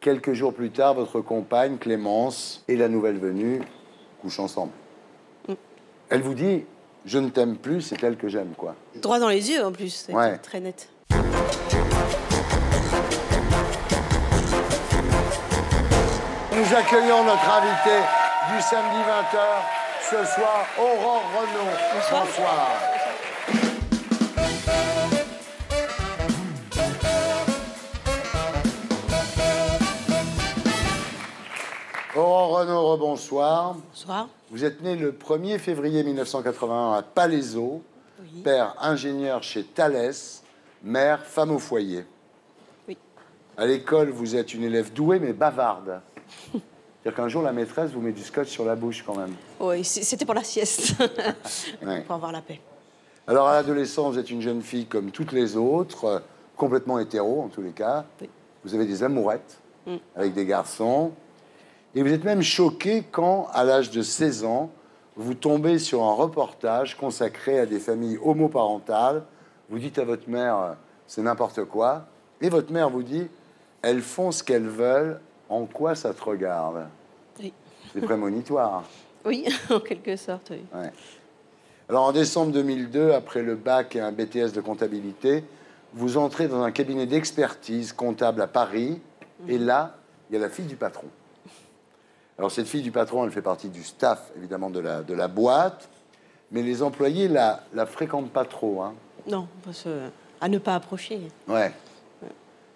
Quelques jours plus tard, votre compagne, Clémence, et la nouvelle venue couchent ensemble. Elle vous dit « Je ne t'aime plus, c'est elle que j'aime », quoi. Droit dans les yeux, en plus, c'est Ouais. très net. Nous accueillons notre invité du samedi 20h, ce soir, Aurore Renaud. Bonsoir. Bonsoir. Aurore Renaud, rebonsoir. Bonsoir. Vous êtes né le 1er février 1981 à Palaiseau, Oui. père ingénieur chez Thales, mère femme au foyer. Oui. À l'école, vous êtes une élève douée mais bavarde. C'est-à-dire qu'un jour, la maîtresse vous met du scotch sur la bouche quand même. Oui, c'était pour la sieste. Ouais. Pour avoir la paix. Alors, à l'adolescence, vous êtes une jeune fille comme toutes les autres, complètement hétéro en tous les cas. Oui. Vous avez des amourettes avec des garçons. Et vous êtes même choquée quand, à l'âge de 16 ans, vous tombez sur un reportage consacré à des familles homoparentales. Vous dites à votre mère, c'est n'importe quoi. Et votre mère vous dit, elles font ce qu'elles veulent, en quoi ça te regarde? Oui. C'est prémonitoire. Oui, en quelque sorte, oui. Ouais. Alors, en décembre 2002, après le bac et un BTS de comptabilité, vous entrez dans un cabinet d'expertise comptable à Paris. Et là, il y a la fille du patron. Alors, cette fille du patron, elle fait partie du staff, évidemment, de la boîte. Mais les employés la fréquentent pas trop. Hein. Non, parce que, à ne pas approcher. Ouais.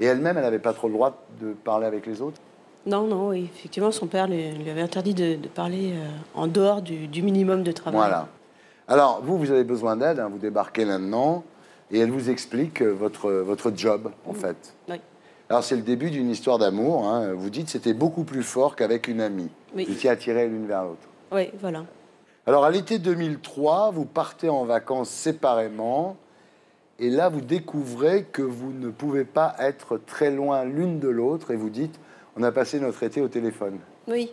Et elle-même, elle n'avait pas trop le droit de parler avec les autres? Non, non, oui. Effectivement, son père lui avait interdit de parler en dehors du minimum de travail. Voilà. Alors, vous avez besoin d'aide, hein, vous débarquez là-dedans, et elle vous explique votre job, en fait. Oui. Alors, c'est le début d'une histoire d'amour. Hein. Vous dites que c'était beaucoup plus fort qu'avec une amie. Oui. Vous étiez attirés l'une vers l'autre. Oui, voilà. Alors, à l'été 2003, vous partez en vacances séparément, et là, vous découvrez que vous ne pouvez pas être très loin l'une de l'autre, et vous dites, on a passé notre été au téléphone. Oui.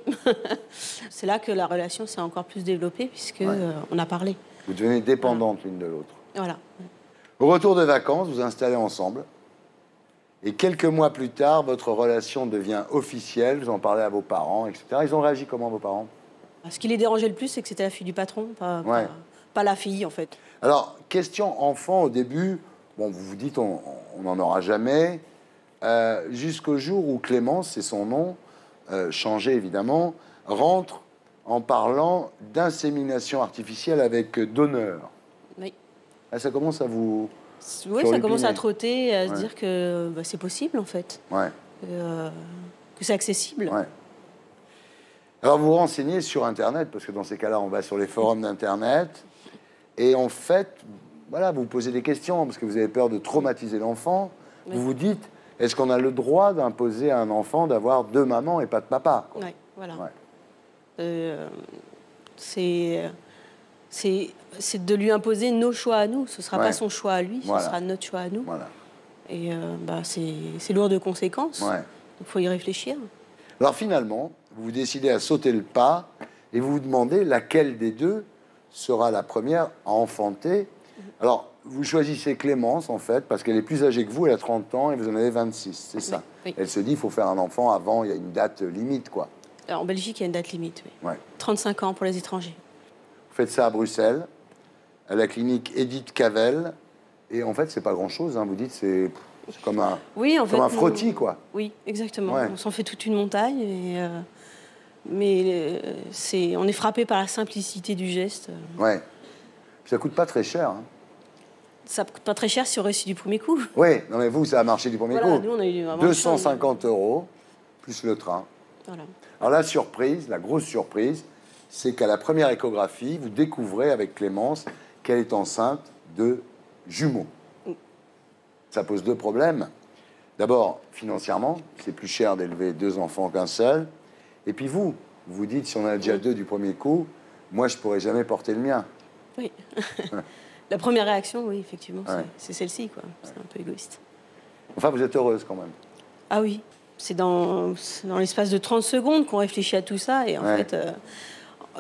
C'est là que la relation s'est encore plus développée, puisque on a parlé. Vous devenez dépendantes l'une de l'autre. Voilà. Au retour de vacances, vous vous installez ensemble. Et quelques mois plus tard, votre relation devient officielle. Vous en parlez à vos parents, etc. Ils ont réagi comment, vos parents? Ce qui les dérangeait le plus, c'est que c'était la fille du patron, pas la fille, en fait. Alors, question enfant, au début, bon, vous vous dites, on n'en aura jamais. Jusqu'au jour où Clémence, c'est son nom, changé évidemment, rentre en parlant d'insémination artificielle avec donneur. Oui. Là, ça commence à vous... Oui, ça commence à trotter, à se dire que c'est possible, en fait. Ouais. Que c'est accessible. Ouais. Alors, vous vous renseignez sur Internet, parce que dans ces cas-là, on va sur les forums d'Internet. Et en fait, voilà, vous vous posez des questions, parce que vous avez peur de traumatiser l'enfant. Oui. Vous vous dites, est-ce qu'on a le droit d'imposer à un enfant d'avoir deux mamans et pas de papa? Oui, voilà. Ouais. C'est de lui imposer nos choix à nous. Ce ne sera pas son choix à lui, Voilà. ce sera notre choix à nous. Voilà. Et c'est lourd de conséquences. Ouais. Il faut y réfléchir. Alors finalement, vous décidez à sauter le pas et vous vous demandez laquelle des deux sera la première à enfanter. Alors, vous choisissez Clémence, en fait, parce qu'elle est plus âgée que vous, elle a 30 ans et vous en avez 26, c'est ça? Oui. Elle se dit, il faut faire un enfant avant, il y a une date limite, quoi. Alors, en Belgique, il y a une date limite. Oui. Ouais. 35 ans pour les étrangers. Vous faites ça à Bruxelles, à la clinique Edith Cavell, et en fait, c'est pas grand-chose, hein. Vous dites, c'est comme un, comme un frottis, quoi. Oui, exactement. Ouais. On s'en fait toute une montagne, mais on est frappé par la simplicité du geste. Ouais. Ça coûte pas très cher, hein. Ça coûte pas très cher si on réussit du premier coup. Oui, non mais vous, ça a marché du premier Voilà, coup. nous, on a eu vraiment 250 € plus le train. Voilà. Alors la surprise, la grosse surprise, c'est qu'à la première échographie, vous découvrez avec Clémence qu'elle est enceinte de jumeaux. Ça pose deux problèmes. D'abord, financièrement, c'est plus cher d'élever deux enfants qu'un seul. Et puis vous vous dites, si on a déjà deux du premier coup, moi, je pourrais jamais porter le mien. Oui. La première réaction, oui, effectivement, Ouais. c'est celle-ci, quoi. C'est un peu égoïste. Enfin, vous êtes heureuse quand même. Ah oui, c'est dans l'espace de 30 secondes qu'on réfléchit à tout ça. Et en fait,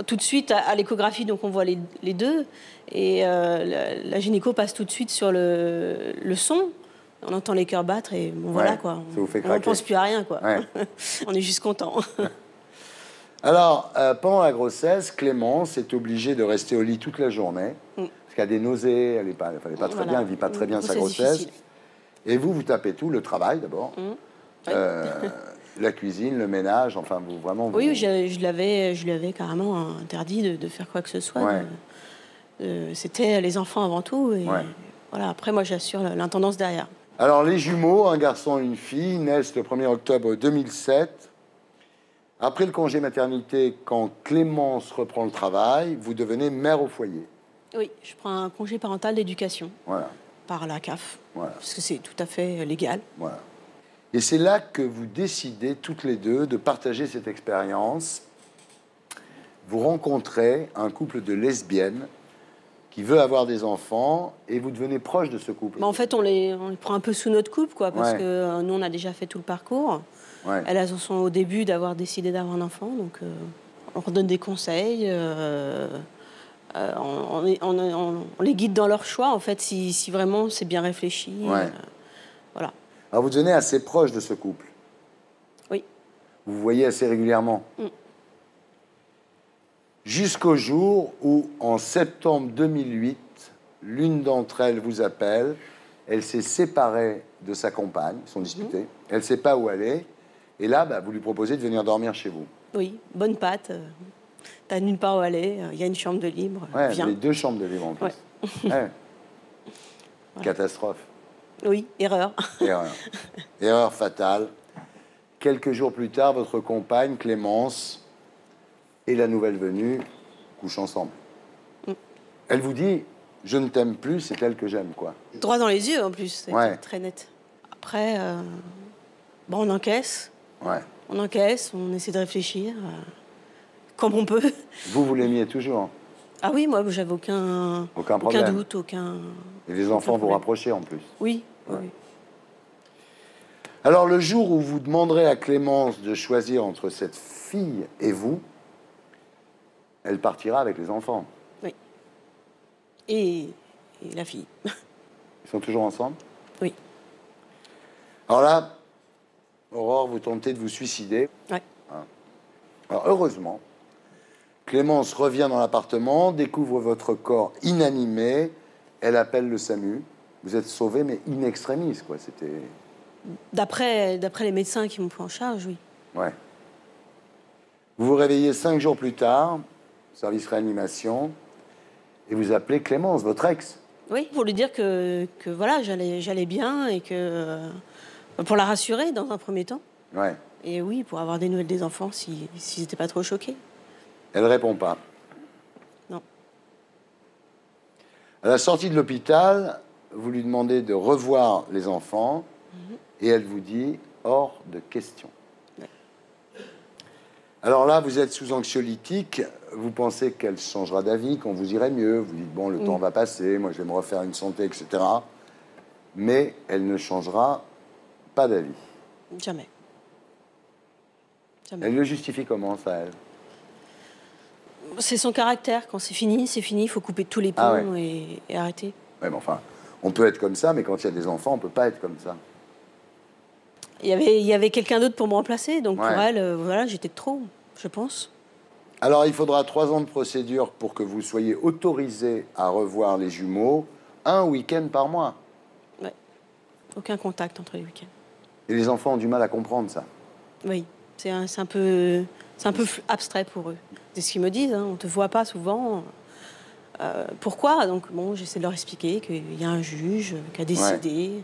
tout de suite, à l'échographie, donc on voit les deux. Et la gynéco passe tout de suite sur le son. On entend les cœurs battre et bon, voilà, quoi. Ça vous fait On ne craquer. pense plus à rien, quoi. Ouais. On est juste content. Alors, pendant la grossesse, Clémence est obligée de rester au lit toute la journée, parce qu'elle a des nausées, elle n'est pas très Voilà. bien, elle ne vit pas très bien sa Grossesse grossesse. difficile. Et vous tapez tout, le travail d'abord, la cuisine, le ménage, enfin, vous vraiment... Vous... Oui, je lui avais carrément interdit de faire quoi que ce soit. Ouais. C'était les enfants avant tout. Et Ouais. voilà, après, moi, j'assure l'intendance derrière. Alors, les jumeaux, un garçon et une fille, naissent le 1er octobre 2007. Après le congé maternité, quand Clémence reprend le travail, vous devenez mère au foyer. Oui, je prends un congé parental d'éducation Voilà. par la CAF, Voilà. parce que c'est tout à fait légal. Voilà. Et c'est là que vous décidez toutes les deux de partager cette expérience. Vous rencontrez un couple de lesbiennes qui veut avoir des enfants et vous devenez proche de ce couple. Mais en fait, on les prend un peu sous notre coupe, quoi, parce Ouais. que nous, on a déjà fait tout le parcours. Ouais. Elles en sont au début d'avoir décidé d'avoir un enfant, donc on leur donne des conseils, on les guide dans leur choix, en fait, si vraiment c'est bien réfléchi. Ouais. Voilà. Alors vous devenez assez proche de ce couple. Oui. Vous vous voyez assez régulièrement. Jusqu'au jour où, en septembre 2008, l'une d'entre elles vous appelle. Elle s'est séparée de sa compagne, ils sont disputés. Elle ne sait pas où aller. Et là, vous lui proposez de venir dormir chez vous. Oui, bonne patte. T'as nulle part où aller. Il y a une chambre de libre. Ouais, Viens. les 2 chambres de libre en plus. Ouais. Ouais. Voilà. Catastrophe. Oui, erreur. Erreur. Erreur fatale. Quelques jours plus tard, votre compagne, Clémence, et la nouvelle venue couchent ensemble. Elle vous dit, je ne t'aime plus, c'est elle que j'aime, quoi. Droit dans les yeux, en plus. C'est Ouais. très net. Après, bon, on encaisse. Ouais. On encaisse, on essaie de réfléchir comme on peut. Vous l'aimiez toujours. Ah oui, moi, j'avais aucun problème. doute, aucun... Et les enfants vous problème. rapprochaient en plus. Oui, Ouais. oui. Alors, le jour où vous demanderez à Clémence de choisir entre cette fille et vous, elle partira avec les enfants. Oui. Et la fille. Ils sont toujours ensemble? Oui. Alors là, Aurore, vous tentez de vous suicider. Ouais. Alors, heureusement, Clémence revient dans l'appartement, découvre votre corps inanimé, elle appelle le SAMU. Vous êtes sauvé, mais in extremis, quoi. C'était... D'après les médecins qui m'ont pris en charge, oui. Ouais. Vous vous réveillez 5 jours plus tard, service réanimation, et vous appelez Clémence, votre ex. Oui, pour lui dire que voilà, j'allais bien et que... pour la rassurer, dans un premier temps. Ouais. Et oui, pour avoir des nouvelles des enfants, s'ils n'étaient pas trop choqués. Elle répond pas. Non. À la sortie de l'hôpital, vous lui demandez de revoir les enfants, et elle vous dit hors de question. Ouais. Alors là, vous êtes sous anxiolytique, vous pensez qu'elle changera d'avis, qu'on vous irait mieux, vous dites bon, le temps va passer, moi je vais me refaire une santé, etc. Mais elle ne changera pas d'avis. Jamais. Jamais. Elle le justifie comment, ça, elle? C'est son caractère. Quand c'est fini, il faut couper tous les ponts Ah ouais. et arrêter. Ouais, mais enfin, on peut être comme ça, mais quand il y a des enfants, on peut pas être comme ça. Il y avait quelqu'un d'autre pour me remplacer, donc Ouais. pour elle, voilà, j'étais de trop, je pense. Alors, il faudra 3 ans de procédure pour que vous soyez autorisé à revoir les jumeaux, un week-end par mois. Ouais. Aucun contact entre les week-ends. Et les enfants ont du mal à comprendre ça. Oui, c'est un peu abstrait pour eux. C'est ce qu'ils me disent, hein, on te voit pas souvent. Pourquoi? Donc bon, j'essaie de leur expliquer qu'il y a un juge qui a décidé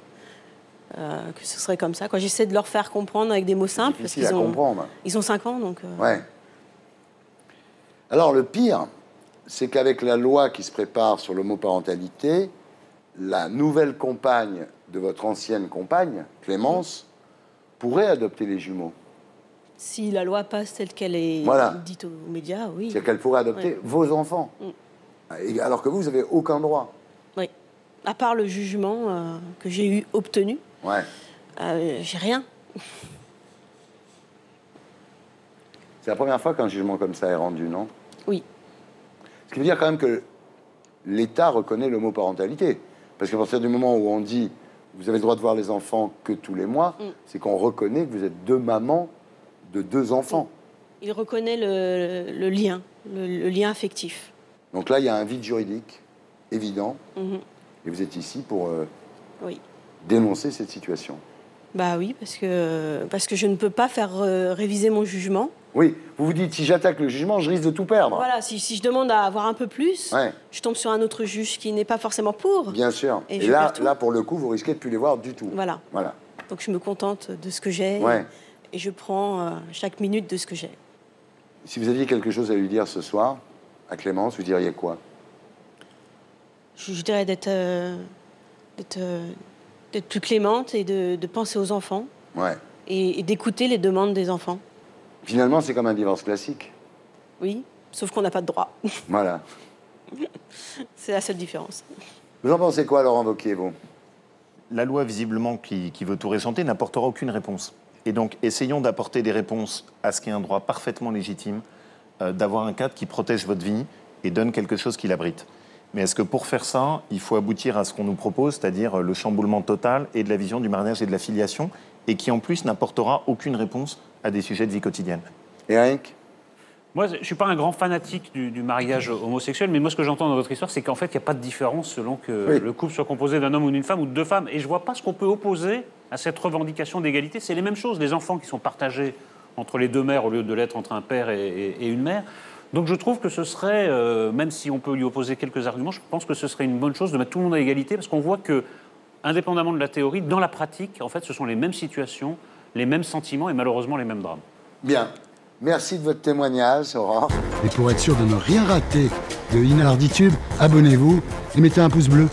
que ce serait comme ça. J'essaie de leur faire comprendre avec des mots simples. Parce Difficile à comprendre. Ils ont 5 ans, donc... Ouais. Alors, le pire, c'est qu'avec la loi qui se prépare sur l'homoparentalité, la nouvelle compagne de votre ancienne compagne, Clémence, pourrait adopter les jumeaux. Si la loi passe telle qu'elle est dite aux médias, oui. C'est-à-dire qu'elle pourrait adopter vos enfants. Et alors que vous n'avez aucun droit. Oui. À part le jugement que j'ai obtenu, Ouais. j'ai rien. C'est la première fois qu'un jugement comme ça est rendu, non? Oui. Ce qui veut dire quand même que l'État reconnaît l'homoparentalité. Parce qu'à partir du moment où on dit vous avez le droit de voir les enfants que tous les mois, c'est qu'on reconnaît que vous êtes deux mamans de deux enfants. Il reconnaît le lien, le lien affectif. Donc là, il y a un vide juridique évident, et vous êtes ici pour Oui. dénoncer cette situation. Bah oui, parce que je ne peux pas faire réviser mon jugement. Oui, vous vous dites, si j'attaque le jugement, je risque de tout perdre. Voilà, si je demande à avoir un peu plus, Ouais. je tombe sur un autre juge qui n'est pas forcément pour. Bien sûr. Et Et je là, perds tout. là, pour le coup, vous risquez de ne plus les voir du tout. Voilà. Voilà. Donc je me contente de ce que j'ai Ouais. et je prends chaque minute de ce que j'ai. Si vous aviez quelque chose à lui dire ce soir, à Clémence, vous diriez quoi? Je dirais d'être plus clémente et de penser aux enfants Ouais. et d'écouter les demandes des enfants. Finalement, c'est comme un divorce classique. Oui, sauf qu'on n'a pas de droit. Voilà. C'est la seule différence. Vous en pensez quoi, Laurent Wauquiez, vous? La loi, visiblement, qui veut tout récenter, n'apportera aucune réponse. Et donc, essayons d'apporter des réponses à ce qui est un droit parfaitement légitime, d'avoir un cadre qui protège votre vie et donne quelque chose qui l'abrite. Mais est-ce que pour faire ça, il faut aboutir à ce qu'on nous propose, c'est-à-dire le chamboulement total et de la vision du mariage et de la filiation, et qui en plus n'apportera aucune réponse à des sujets de vie quotidienne? Eric? Moi, je ne suis pas un grand fanatique du mariage homosexuel, mais moi, ce que j'entends dans votre histoire, c'est qu'en fait, il n'y a pas de différence selon que le couple soit composé d'un homme ou d'une femme ou de deux femmes. Et je ne vois pas ce qu'on peut opposer à cette revendication d'égalité. C'est les mêmes choses, les enfants qui sont partagés entre les deux mères au lieu de l'être entre un père et une mère. Donc je trouve que ce serait, même si on peut lui opposer quelques arguments, je pense que ce serait une bonne chose de mettre tout le monde à égalité, parce qu'on voit que, indépendamment de la théorie, dans la pratique, en fait, ce sont les mêmes situations, les mêmes sentiments et malheureusement les mêmes drames. Bien. Merci de votre témoignage, Aurore. Et pour être sûr de ne rien rater de Inarditube, abonnez-vous et mettez un pouce bleu.